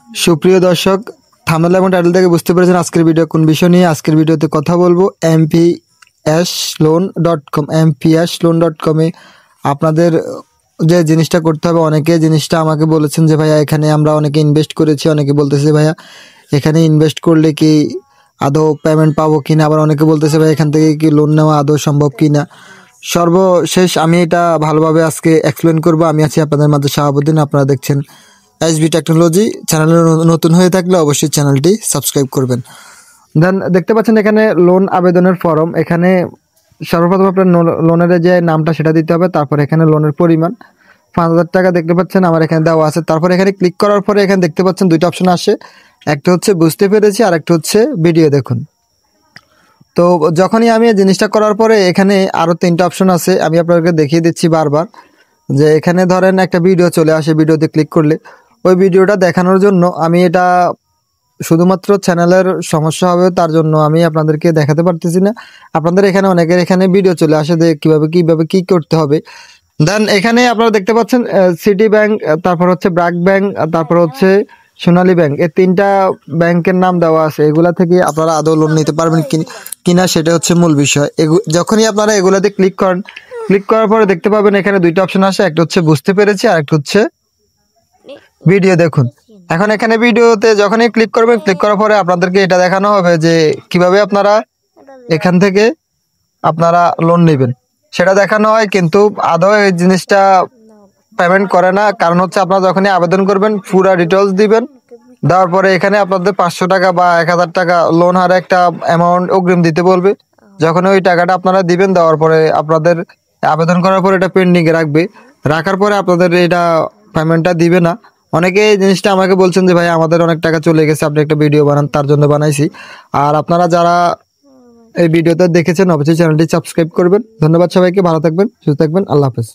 সুপ্রিয় দর্শক, থাম্বনেল এবং টাইটেল থেকে বুঝতে পেরেছেন আজকের ভিডিও কোন বিষয় নিয়ে। আজকের ভিডিওতে কথা বলবো mpsloan.com। mpsloan.com-এ আপনাদের যে জিনিসটা করতে হবে, অনেকে জিনিসটা আমাকে বলেছেন যে ভাইয়া এখানে আমরা অনেকে ইনভেস্ট করেছি, অনেকে বলতেছে ভাইয়া এখানে ইনভেস্ট করলে কি আদৌ পেমেন্ট পাবো কিনা, আবার অনেকে বলতেছে ভাই এখান থেকে কি লোন নেওয়া আদৌ সম্ভব কিনা। সর্বশেষ আমি এটা ভালোভাবে আজকে এক্সপ্লেন করব। আমি আছি আপনাদের মাঝে শাহাবুদ্দিন, আপনারা দেখছেন এসবি টেকনোলজি। চ্যানেলে নতুন হয়ে থাকলে অবশ্যই চ্যানেলটি সাবস্ক্রাইব করবেন। দেন দেখতে পাচ্ছেন এখানে লোন আবেদনের ফর্ম। এখানে সর্বপ্রথম আপনার লোনের যে নামটা সেটা দিতে হবে, তারপর এখানে লোনের পরিমাণ 5,000 টাকা দেখতে পাচ্ছেন আমার এখানে দেওয়া আছে। তারপর এখানে ক্লিক করার পরে এখানে দেখতে পাচ্ছেন দুইটা অপশন আসে, একটা হচ্ছে বুঝতে পেরেছি আর একটা হচ্ছে ভিডিও দেখুন। তো যখনই আমি এই জিনিসটা করার পরে এখানে আরও 3টা অপশন আছে, আমি আপনাদেরকে দেখিয়ে দিচ্ছি বারবার। যে এখানে ধরেন একটা ভিডিও চলে আসে, ভিডিওতে ক্লিক করলে ওই ভিডিওটা দেখানোর জন্য আমি এটা শুধুমাত্র চ্যানেলের সমস্যা হবে তার জন্য আমি আপনাদেরকে দেখাতে পারতেছি না। আপনাদের এখানে অনেকের এখানে ভিডিও চলে আসে যে কিভাবে কি করতে হবে। দেন এখানে আপনারা দেখতে পাচ্ছেন সিটি ব্যাংক, তারপর হচ্ছে ব্র্যাক ব্যাংক, তারপর হচ্ছে সোনালী ব্যাংক, এই 3টা ব্যাংকের নাম দেওয়া আছে। এগুলা থেকে আপনারা আদৌ লোন নিতে পারবেন কিনা সেটা হচ্ছে মূল বিষয়। যখনই আপনারা এগুলাতে ক্লিক করেন, ক্লিক করার পরে দেখতে পাবেন এখানে দুইটা অপশন আসে, একটা হচ্ছে বুঝতে পেরেছি আর একটা হচ্ছে ভিডিও দেখুন। এখন এখানে ভিডিওতে যখনই ক্লিক করবেন, ক্লিক করার পরে আপনাদেরকে এটা দেখানো হবে যে কিভাবে আপনারা এখান থেকে আপনারা লোন নেবেন সেটা দেখানো হয়, কিন্তু আদৌ এই জিনিসটা পেমেন্ট করে না। কারণ হচ্ছে আপনারা যখনই আবেদন করবেন পুরো ডিটেলস দিবেন, দেওয়ার পরে এখানে আপনাদের 500 টাকা বা 1000 টাকা লোন হারে একটা অ্যামাউন্ট অগ্রিম দিতে বলবে। যখন ওই টাকাটা আপনারা দিবেন, দেওয়ার পরে আপনাদের আবেদন করার পরে এটা পেন্ডিংয়ে রাখবে, রাখার পরে আপনাদের এটা পেমেন্টটা দিবে না। অনেকে এই জিনিসটা আমাকে বলছেন যে ভাই আমাদের অনেক টাকা চলে গেছে, আপনি একটা ভিডিও বানান, তার জন্য বানাইছি। আর আপনারা যারা এই ভিডিওটা দেখেছেন অবশ্যই চ্যানেলটি সাবস্ক্রাইব করবেন। ধন্যবাদ সবাইকে, ভালো থাকবেন, সুস্থ থাকবেন, আল্লাহ হাফেজ।